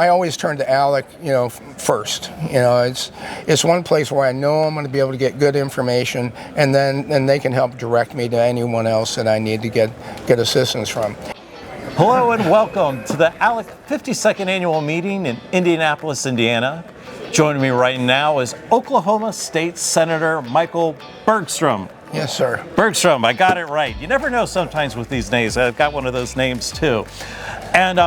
I always turn to ALEC, first. It's one place where I know I'm going to be able to get good information, and then they can help direct me to anyone else that I need to get assistance from. Hello and welcome to the ALEC 52nd Annual Meeting in Indianapolis, Indiana. Joining me right now is Oklahoma State Senator Michael Bergstrom. Yes, sir. Bergstrom, I got it right. You never know sometimes with these names. I've got one of those names too. And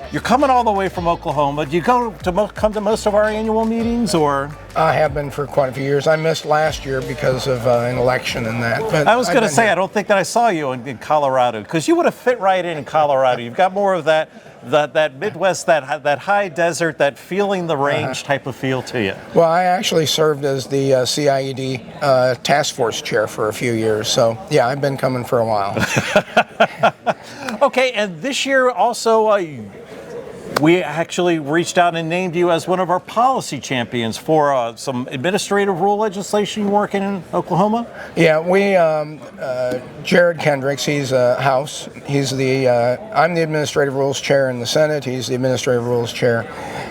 you're coming all the way from Oklahoma. Do you come to most of our annual meetings, or? I have been for quite a few years. I missed last year because of an election and that. But I was going to say, here. I don't think that I saw you in Colorado, because you would have fit right in Colorado. You've got more of that Midwest, that high desert, that feeling the range type of feel to you. Well, I actually served as the CIED task force chair for a few years. So, yeah, I've been coming for a while. Okay, and this year also, we actually reached out and named you as one of our policy champions for some administrative rule legislation you're working in Oklahoma. Yeah, Jared Kendricks, he's House. I'm the administrative rules chair in the Senate. He's the administrative rules chair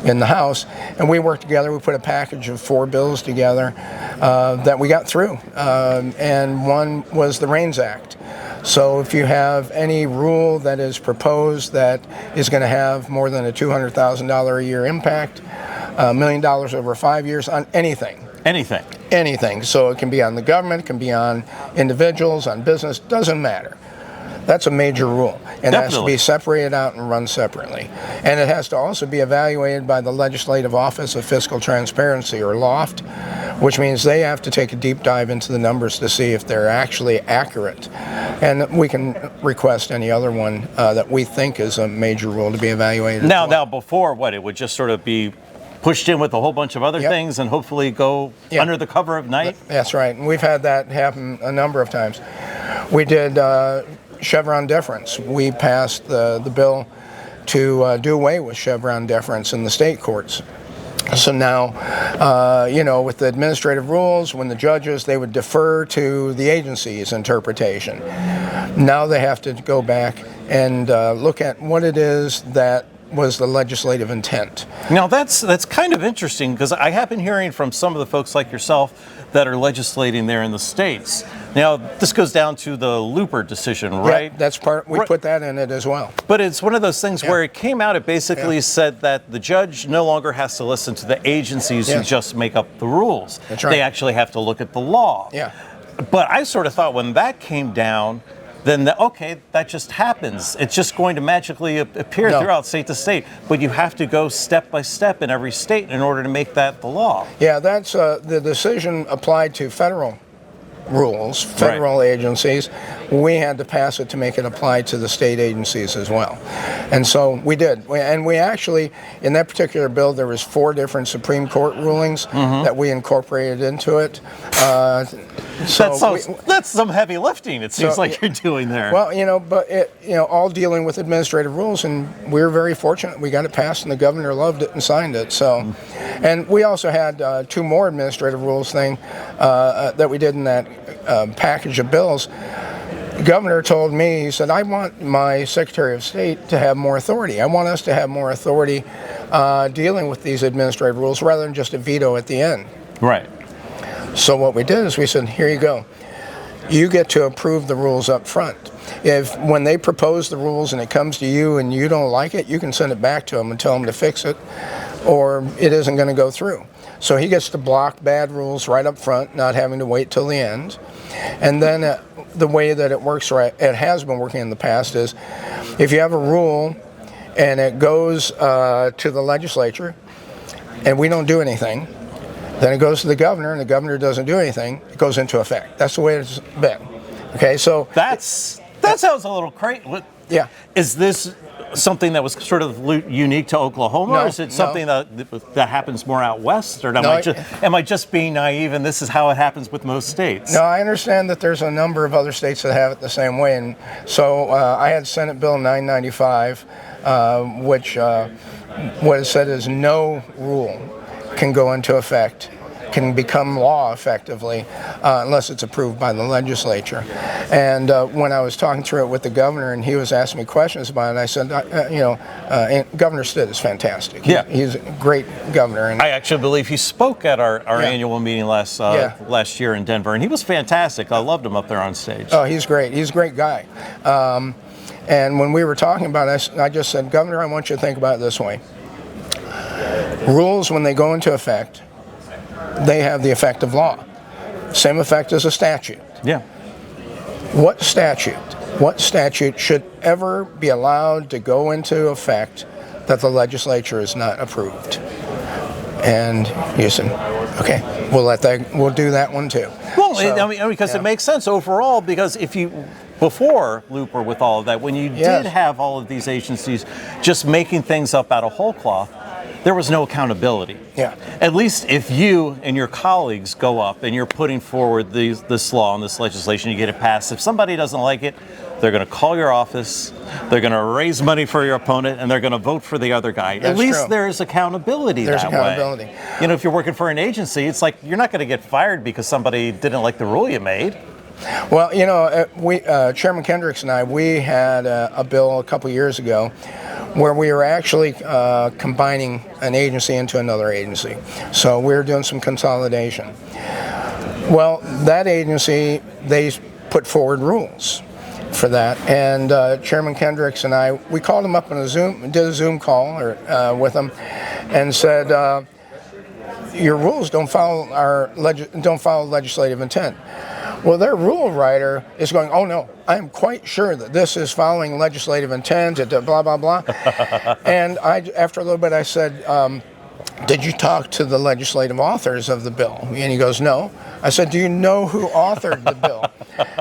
in the House. And we worked together. We put a package of 4 bills together that we got through. And one was the REINS Act. So if you have any rule that is proposed that is going to have more than a $200,000 a year impact, $1 million over 5 years on anything. Anything. So it can be on the government, it can be on individuals, on business, doesn't matter. That's a major rule. And it has to be separated out and run separately. And it has to also be evaluated by the Legislative Office of Fiscal Transparency, or LOFT, which means they have to take a deep dive into the numbers to see if they're actually accurate. And we can request any other one that we think is a major rule to be evaluated. Now, before, it would just sort of be pushed in with a whole bunch of other things and hopefully go under the cover of night? That's right. And we've had that happen a number of times. We did Chevron deference. We passed the bill to do away with Chevron deference in the state courts. So now, with the administrative rules, when the judges, they would defer to the agency's interpretation. Now they have to go back and look at what it is that was the legislative intent. Now that's kind of interesting, because I have been hearing from some of the folks like yourself that are legislating there in the states. Now, this goes down to the Looper decision, right? Yeah, that's part. We put that in it as well. But it's one of those things where it came out. It basically said that the judge no longer has to listen to the agencies who just make up the rules. That's right. They actually have to look at the law. Yeah. But I sort of thought when that came down, then that just happens. It's just going to magically appear throughout state to state. But you have to go step by step in every state in order to make that the law. Yeah, that's the decision applied to federal rules, federal agencies. We had to pass it to make it apply to the state agencies as well. And so we did. And we actually, in that particular bill, there was 4 different Supreme Court rulings that we incorporated into it. That's some heavy lifting, it seems like you're doing there. Well, but all dealing with administrative rules, and we were very fortunate. We got it passed, and the governor loved it and signed it. So, and we also had 2 more administrative rules that we did in that package of bills. The governor told me, he said, I want my Secretary of State to have more authority. I want us to have more authority dealing with these administrative rules rather than just a veto at the end. Right. So what we did is we said, here you go. You get to approve the rules up front. When they propose the rules and it comes to you and you don't like it, you can send it back to them and tell them to fix it, or it isn't going to go through. So he gets to block bad rules right up front, not having to wait till the end. And then the way that it works, it has been working in the past, is if you have a rule and it goes to the legislature and we don't do anything, then it goes to the governor, and the governor doesn't do anything, it goes into effect. That's the way it's been. Okay, so that sounds a little crazy. Yeah. Is this something that was sort of unique to Oklahoma, or is it something that happens more out west? Or am I just being naive, and this is how it happens with most states? No, I understand that there's a number of other states that have it the same way. And so I had Senate Bill 995, which what it said is no rule can go into effect can become law effectively unless it's approved by the legislature. And when I was talking through it with the governor and he was asking me questions about it, I said, Governor Stitt is fantastic. He's a great governor. And I actually believe he spoke at our annual meeting last year in Denver, and he was fantastic. I loved him up there on stage. Oh, he's great. He's a great guy. And when we were talking about it, I just said, Governor, I want you to think about it this way. Rules, when they go into effect, they have the effect of law. Same effect as a statute. Yeah. What statute should ever be allowed to go into effect that the legislature has not approved? And you said, okay, we'll do that one too. Well, because it makes sense overall, because if you, before Looper with all of that, when you did have all of these agencies just making things up out of whole cloth, there was no accountability. Yeah. At least if you and your colleagues go up and you're putting forward this law and this legislation, you get it passed. If somebody doesn't like it, they're going to call your office, they're going to raise money for your opponent, and they're going to vote for the other guy. At least there's accountantability that way. There's accountability. You know, if you're working for an agency, it's like you're not going to get fired because somebody didn't like the rule you made. Well, you know, Chairman Kendricks and I, we had a bill a couple years ago where we were actually combining an agency into another agency. So we were doing some consolidation. Well, that agency, they put forward rules for that, and Chairman Kendricks and I, we called him up on did a Zoom call with him, and said, "Your rules don't follow legislative intent." Well, their rule writer is going, "Oh no, I am quite sure that this is following legislative intent," blah blah blah. And after a little bit, I said, "Did you talk to the legislative authors of the bill?" And he goes, "No." I said, "Do you know who authored the bill?"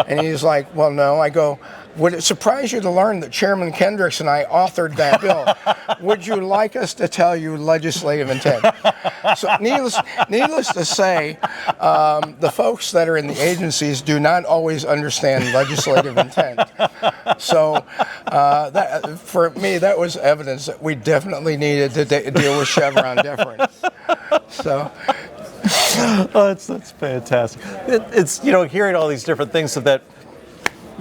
And he's like, "Well, no." I go, "Would it surprise you to learn that Chairman Kendricks and I authored that bill? Would you like us to tell you legislative intent?" So needless to say, the folks that are in the agencies do not always understand legislative intent. So that, for me, that was evidence that we definitely needed to deal with Chevron deference. So. Oh, that's fantastic. It's, you know, hearing all these different things so that.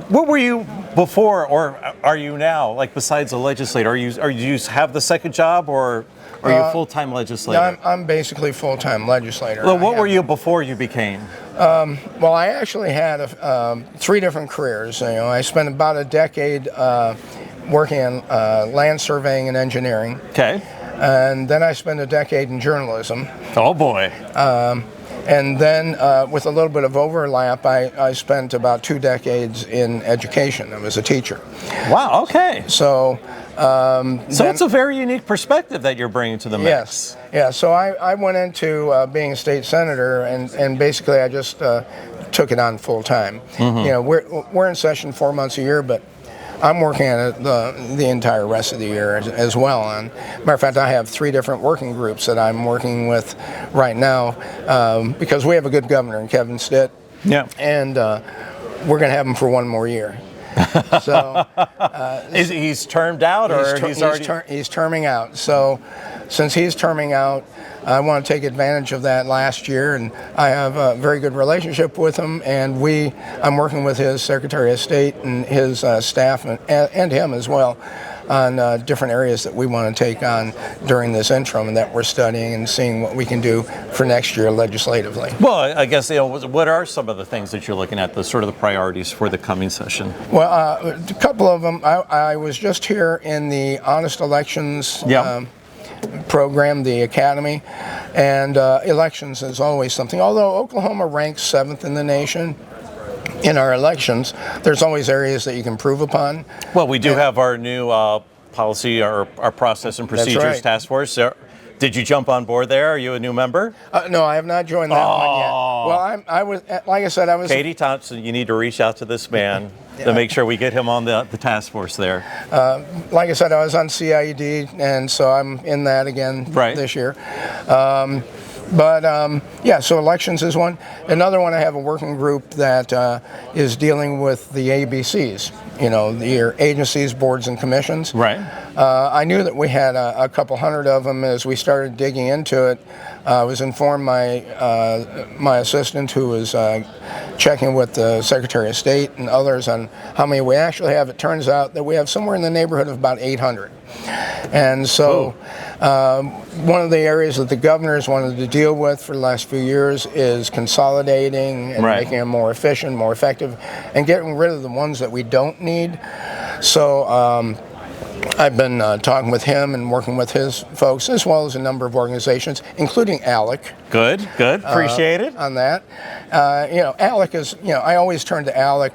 What were you before, or are you now? Like, besides a legislator, do you have the second job, or are you a full-time legislator? No, I'm basically full-time legislator. Well, what were you before you became? Well, I actually had 3 different careers. You know, I spent about a decade working in land surveying and engineering. Okay. And then I spent a decade in journalism. Oh boy. And then, with a little bit of overlap, I spent about 2 decades in education. I was a teacher. Wow, okay. So it's a very unique perspective that you're bringing to the mix. Yes. Yeah, so I went into being a state senator, and basically I just took it on full time. Mm-hmm. You know, we're in session 4 months a year, but I'm working on it the entire rest of the year as well. And matter of fact, I have 3 different working groups that I'm working with right now because we have a good governor in Kevin Stitt. Yeah. And we're going to have him for 1 more year. So he's termed out, or he's terming out. So since he's terming out, I want to take advantage of that last year, and I have a very good relationship with him, and I'm working with his Secretary of State and his staff and him as well on different areas that we want to take on during this interim, and that we're studying and seeing what we can do for next year legislatively. Well, I guess, you know, what are some of the things that you're looking at, the sort of the priorities for the coming session? Well, a couple of them. I was just here in the Honest Elections program, the Academy, and elections is always something. Although Oklahoma ranks 7th in the nation in our elections, there's always areas that you can improve upon. Well, we do have our new policy, our process and procedures task force. Did you jump on board there? Are you a new member? No, I have not joined that one yet. Well, I was, like I said, I was. Katie Thompson, you need to reach out to this man to make sure we get him on the task force there. Like I said, I was on CIED, and so I'm in that again this year. So elections is one. Another one, I have a working group that is dealing with the ABCs, you know, your agencies, boards, and commissions. Right. I knew that we had a couple hundred of them. As we started digging into it, I was informed my assistant, who was checking with the Secretary of State and others on how many we actually have. It turns out that we have somewhere in the neighborhood of about 800. And so one of the areas that the governor's wanted to deal with for the last few years is consolidating and making them more efficient, more effective, and getting rid of the ones that we don't need. So I've been talking with him and working with his folks, as well as a number of organizations, including ALEC. Good. Appreciate it. On that. ALEC is, I always turn to ALEC,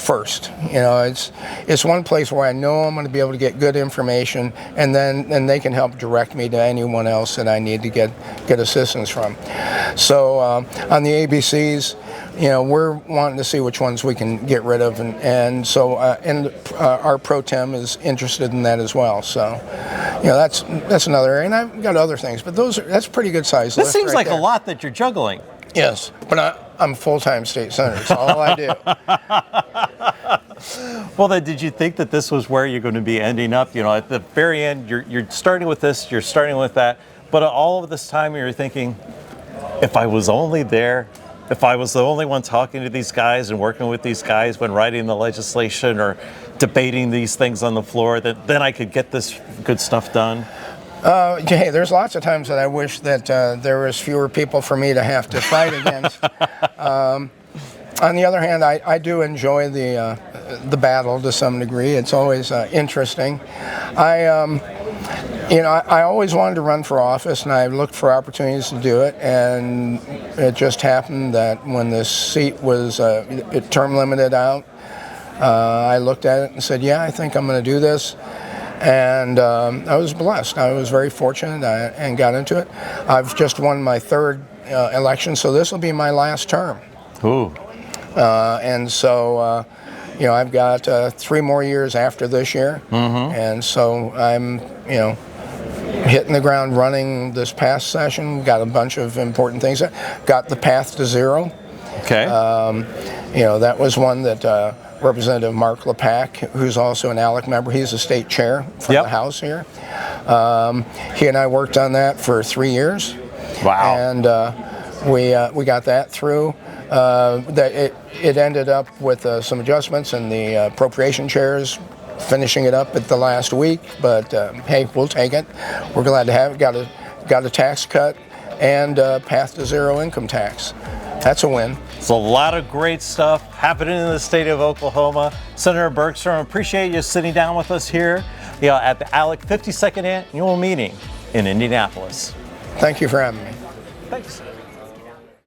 first. It's one place where I know I'm going to be able to get good information, and then they can help direct me to anyone else that I need to get assistance from. So on the ABCs, we're wanting to see which ones we can get rid of, and so our pro tem is interested in that as well. So, that's another area, and I've got other things, but that's pretty good size. This seems like a lot that you're juggling. Yes, but I'm a full-time state senator, so all I do. Well, then, did you think that this was where you're going to be ending up? At the very end, you're starting with this, you're starting with that, but all of this time you're thinking, if I was only there. If I was the only one talking to these guys and working with these guys when writing the legislation or debating these things on the floor, then I could get this good stuff done. Hey, there's lots of times that I wish that there was fewer people for me to have to fight against. On the other hand, I do enjoy the battle to some degree. It's always interesting. I always wanted to run for office, and I looked for opportunities to do it, and it just happened that when this seat was term limited out, I looked at it and said, yeah, I think I'm going to do this. And I was blessed. I was very fortunate and got into it. I've just won my third election, so this will be my last term. Ooh. And so, I've got 3 more years after this year. Mm-hmm. And so I'm, hitting the ground running this past session. Got a bunch of important things. Got the path to zero. Okay. That was one that Representative Mark LePack, who's also an ALEC member, he's the state chair from the House here. He and I worked on that for 3 years. Wow. And we got that through. It ended up with some adjustments, and the appropriation chairs finishing it up at the last week, but hey, we'll take it. We're glad to have it. Got a tax cut and path to zero income tax. That's a win. It's a lot of great stuff happening in the state of Oklahoma. Senator Bergstrom, appreciate you sitting down with us here at the ALEC 52nd Annual Meeting in Indianapolis. Thank you for having me. Thanks.